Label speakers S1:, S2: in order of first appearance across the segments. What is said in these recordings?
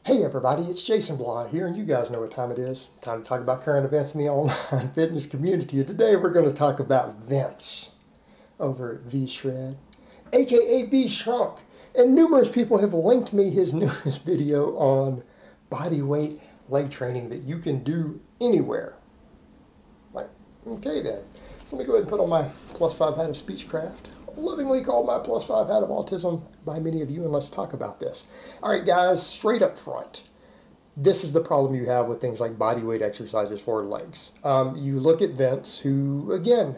S1: Hey everybody, it's Jason Blah here, and you guys know what time it is. Time to talk about current events in the online fitness community. And today we're going to talk about Vince over at V-Shred, aka V-Shrunk. And numerous people have linked me his newest video on bodyweight leg training that you can do anywhere. Like, okay then. So let me go ahead and put on my +5 hat of speechcraft, lovingly called my +5 hat of autism by many of you, and let's talk about this. All right, guys, straight up front, this is the problem you have with things like bodyweight exercises for legs. You look at Vince, who, again,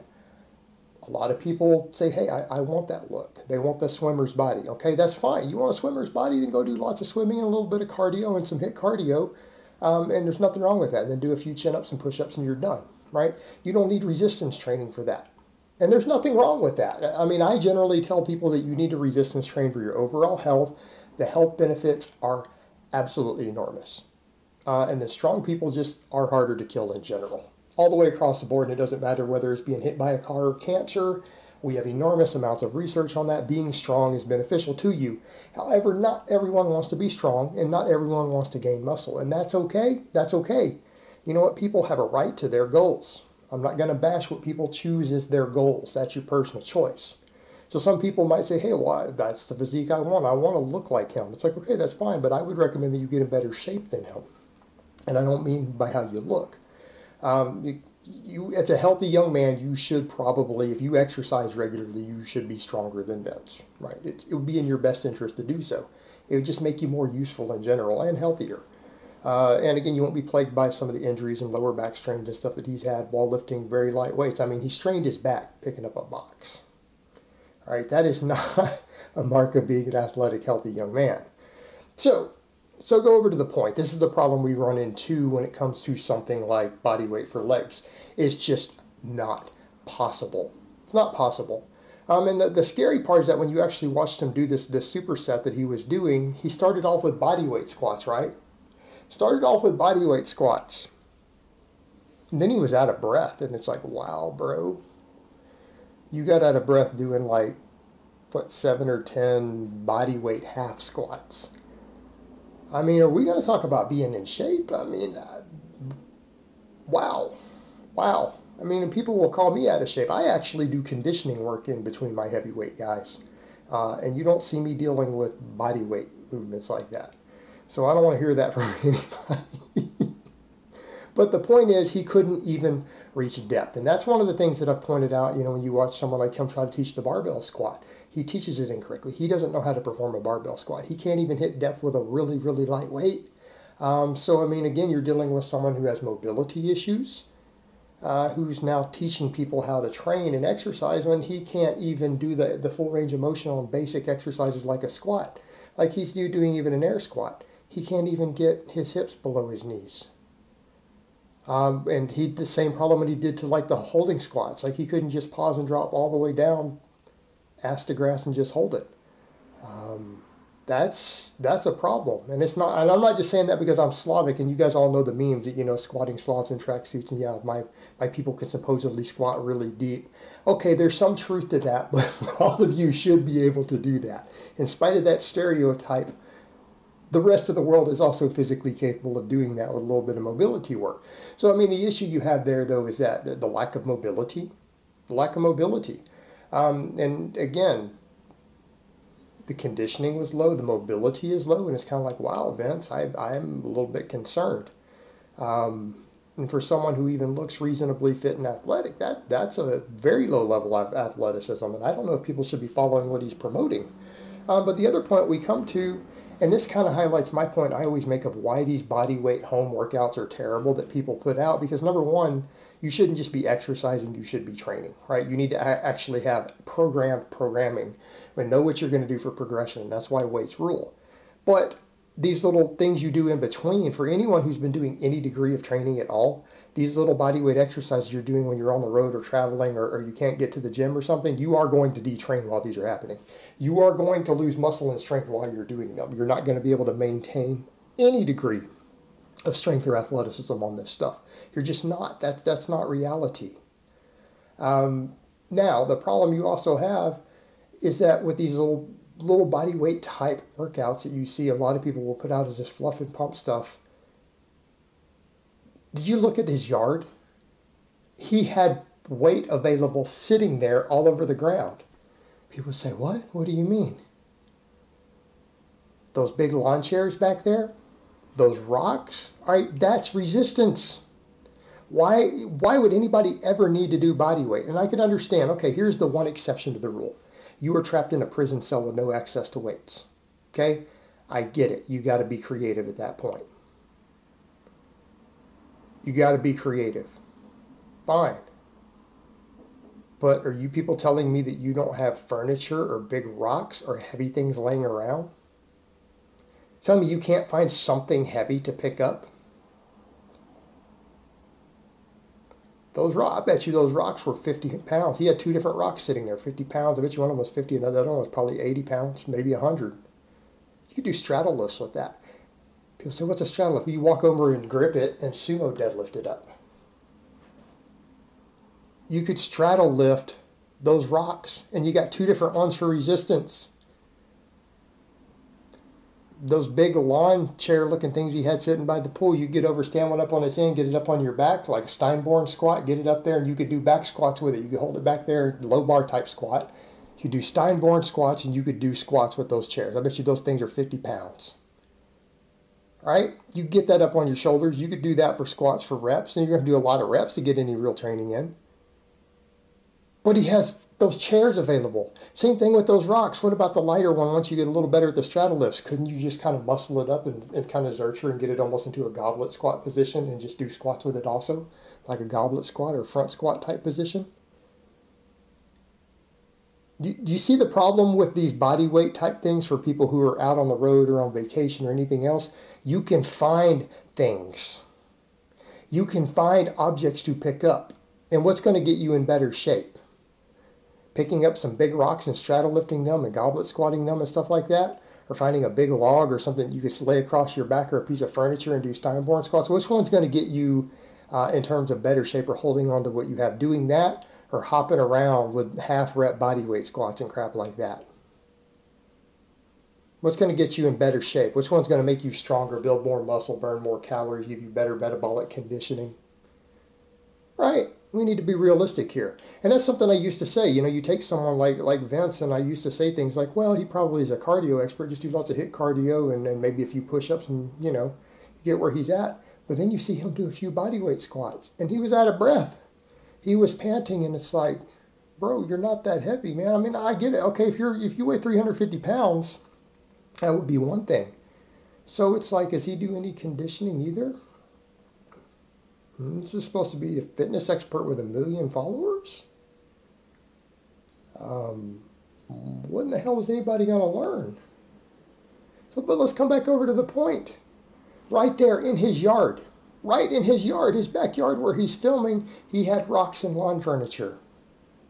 S1: a lot of people say, hey, I want that look. They want the swimmer's body. Okay, that's fine. You want a swimmer's body, then go do lots of swimming and a little bit of cardio and some HIIT cardio, and there's nothing wrong with that. And then do a few chin-ups and push-ups and you're done, right? You don't need resistance training for that. And there's nothing wrong with that. I mean, I generally tell people that you need to resistance train for your overall health. The health benefits are absolutely enormous. And the strong people just are harder to kill in general. All the way across the board, and it doesn't matter whether it's being hit by a car or cancer. We have enormous amounts of research on that. Being strong is beneficial to you. However, not everyone wants to be strong, and not everyone wants to gain muscle. And that's okay. That's okay. You know what? People have a right to their goals. I'm not going to bash what people choose as their goals. That's your personal choice. So some people might say, hey, well, that's the physique I want. I want to look like him. It's like, okay, that's fine, but I would recommend that you get in better shape than him. And I don't mean by how you look. As a healthy young man, you should probably, if you exercise regularly, you should be stronger than Vince, right? It would be in your best interest to do so. It would just make you more useful in general and healthier. And again, you won't be plagued by some of the injuries and lower back strains and stuff that he's had while lifting very light weights. I mean, he strained his back picking up a box. All right, that is not a mark of being an athletic, healthy young man. So go over to the point. This is the problem we run into when it comes to something like body weight for legs. It's just not possible. It's not possible. And the scary part is that when you actually watched him do this superset that he was doing, he started off with body weight squats, right? Started off with bodyweight squats. And then he was out of breath. And it's like, wow, bro. You got out of breath doing like, what, 7 or 10 bodyweight half squats. I mean, are we going to talk about being in shape? I mean, wow. Wow. I mean, and people will call me out of shape. I actually do conditioning work in between my heavyweight guys. And you don't see me dealing with bodyweight movements like that. So I don't want to hear that from anybody. But the point is, he couldn't even reach depth. And that's one of the things that I've pointed out, you know, when you watch someone like him try to teach the barbell squat. He teaches it incorrectly. He doesn't know how to perform a barbell squat. He can't even hit depth with a really, really light weight. So, I mean, again, you're dealing with someone who has mobility issues, who's now teaching people how to train and exercise when he can't even do the full range of motion on basic exercises like a squat. Like he's doing even an air squat. He can't even get his hips below his knees. And he had the same problem when he did to like the holding squats. Like he couldn't just pause and drop all the way down, ass to grass, and just hold it. That's a problem. And it's not, and I'm not just saying that because I'm Slavic, and you guys all know the memes that, you know, squatting Slavs in tracksuits, and yeah, my people can supposedly squat really deep. Okay, there's some truth to that, but all of you should be able to do that. In spite of that stereotype, the rest of the world is also physically capable of doing that with a little bit of mobility work. So, I mean, the issue you have there, though, is that the lack of mobility. The lack of mobility. And again, the conditioning was low, the mobility is low, and it's kind of like, wow, Vince, I'm a little bit concerned. And for someone who even looks reasonably fit and athletic, that's a very low level of athleticism, and I don't know if people should be following what he's promoting. But the other point we come to, and this kind of highlights my point I always make of why these body weight home workouts are terrible that people put out, because number one, you shouldn't just be exercising, you should be training, right? You need to actually have programming and know what you're going to do for progression. And that's why weights rule. But these little things you do in between, for anyone who's been doing any degree of training at all, these little body weight exercises you're doing when you're on the road or traveling or you can't get to the gym or something, you are going to detrain while these are happening. You are going to lose muscle and strength while you're doing them. You're not going to be able to maintain any degree of strength or athleticism on this stuff. You're just not. That's not reality. Now, the problem you also have is that with these little little body weight type workouts that you see a lot of people will put out as this fluff and pump stuff. Did you look at his yard? He had weight available sitting there all over the ground. People say, what? What do you mean? Those big lawn chairs back there? Those rocks? All right, that's resistance. Why would anybody ever need to do body weight? And I can understand, okay, here's the one exception to the rule. You are trapped in a prison cell with no access to weights. Okay? I get it. You got to be creative at that point. You got to be creative. Fine. But are you people telling me that you don't have furniture or big rocks or heavy things laying around? Tell me you can't find something heavy to pick up? Those rocks, I bet you those rocks were 50 pounds. He had 2 different rocks sitting there, 50 pounds. I bet you one of them was 50, another one was probably 80 pounds, maybe 100. You could do straddle lifts with that. People say, what's a straddle lift? You walk over and grip it and sumo deadlift it up. You could straddle lift those rocks, and you got 2 different ones for resistance. Those big lawn chair looking things you had sitting by the pool, you get over, stand one up on its end, get it up on your back like a Steinborn squat, get it up there, and you could do back squats with it. You could hold it back there, low bar type squat. You could do Steinborn squats, and you could do squats with those chairs. I bet you those things are 50 pounds. All right? You get that up on your shoulders. You could do that for squats for reps, and you're going to do a lot of reps to get any real training in. But he has those chairs available. Same thing with those rocks. What about the lighter one once you get a little better at the straddle lifts? Couldn't you just kind of muscle it up and kind of zercher and get it almost into a goblet squat position and just do squats with it also? Like a goblet squat or front squat type position? Do you see the problem with these body weight type things for people who are out on the road or on vacation or anything else? You can find things. You can find objects to pick up. And what's going to get you in better shape? Picking up some big rocks and straddle lifting them and goblet squatting them and stuff like that? Or finding a big log or something you could lay across your back or a piece of furniture and do Steinborn squats? Which one's going to get you in terms of better shape or holding on to what you have? Doing that or hopping around with half rep body weight squats and crap like that? What's going to get you in better shape? Which one's going to make you stronger, build more muscle, burn more calories, give you better metabolic conditioning? Right? We need to be realistic here. And that's something I used to say. You know, you take someone like Vince, and I used to say things like, well, he probably is a cardio expert, just do lots of HIIT cardio and then maybe a few push-ups and, you know, you get where he's at. But then you see him do a few body weight squats, and he was out of breath. He was panting, and it's like, bro, you're not that heavy, man. I mean, I get it. Okay, if you weigh 350 pounds, that would be one thing. So it's like, does he do any conditioning either? This is supposed to be a fitness expert with 1 million followers? What in the hell is anybody going to learn? So, but let's come back over to the point. Right there in his yard. Right in his yard, his backyard where he's filming, he had rocks and lawn furniture.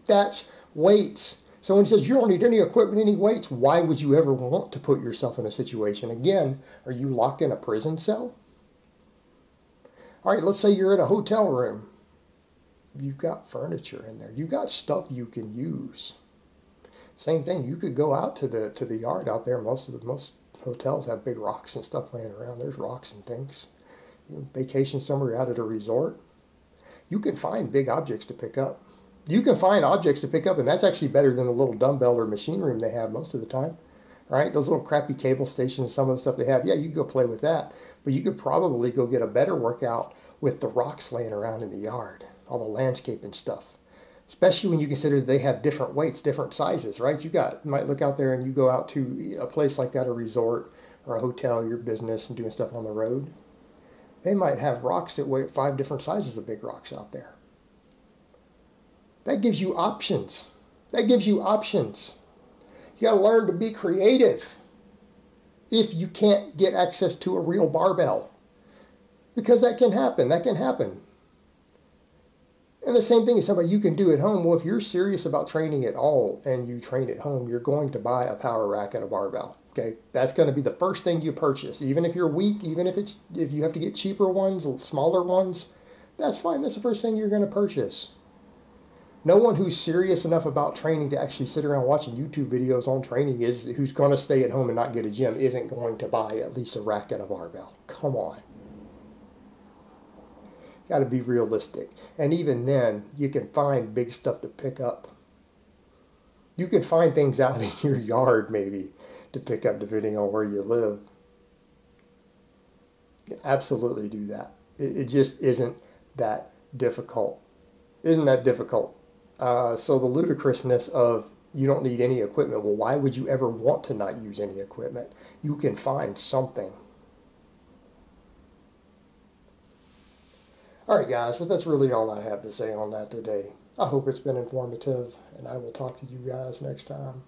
S1: That's weights. So when he says you don't need any equipment, any weights, why would you ever want to put yourself in a situation? Again, are you locked in a prison cell? All right, let's say you're in a hotel room. You've got furniture in there. You've got stuff you can use. Same thing. You could go out to the yard out there. Most hotels have big rocks and stuff laying around. There's rocks and things. You vacation somewhere out at a resort. You can find big objects to pick up. You can find objects to pick up, and that's actually better than the little dumbbell or machine room they have most of the time. Right? Those little crappy cable stations, some of the stuff they have, yeah, you can go play with that. But you could probably go get a better workout with the rocks laying around in the yard, all the landscaping stuff. Especially when you consider they have different weights, different sizes, right? You might look out there and you go out to a place like that, a resort or a hotel, your business, and doing stuff on the road. They might have rocks that weigh 5 different sizes of big rocks out there. That gives you options. That gives you options. You got to learn to be creative if you can't get access to a real barbell. Because that can happen. That can happen. And the same thing is something you can do at home. Well, if you're serious about training at all and you train at home, you're going to buy a power rack and a barbell. Okay, that's going to be the first thing you purchase. Even if you're weak, even if you have to get cheaper ones, smaller ones, that's fine. That's the first thing you're going to purchase. No one who's serious enough about training to actually sit around watching YouTube videos on training who's going to stay at home and not get a gym isn't going to buy at least a rack and a barbell. Come on. Got to be realistic. And even then, you can find big stuff to pick up. You can find things out in your yard maybe to pick up depending on where you live. You can absolutely do that. It just isn't that difficult. Isn't that difficult? So the ludicrousness of you don't need any equipment. Well, why would you ever want to not use any equipment? You can find something. All right, guys, well, that's really all I have to say on that today. I hope it's been informative, and I will talk to you guys next time.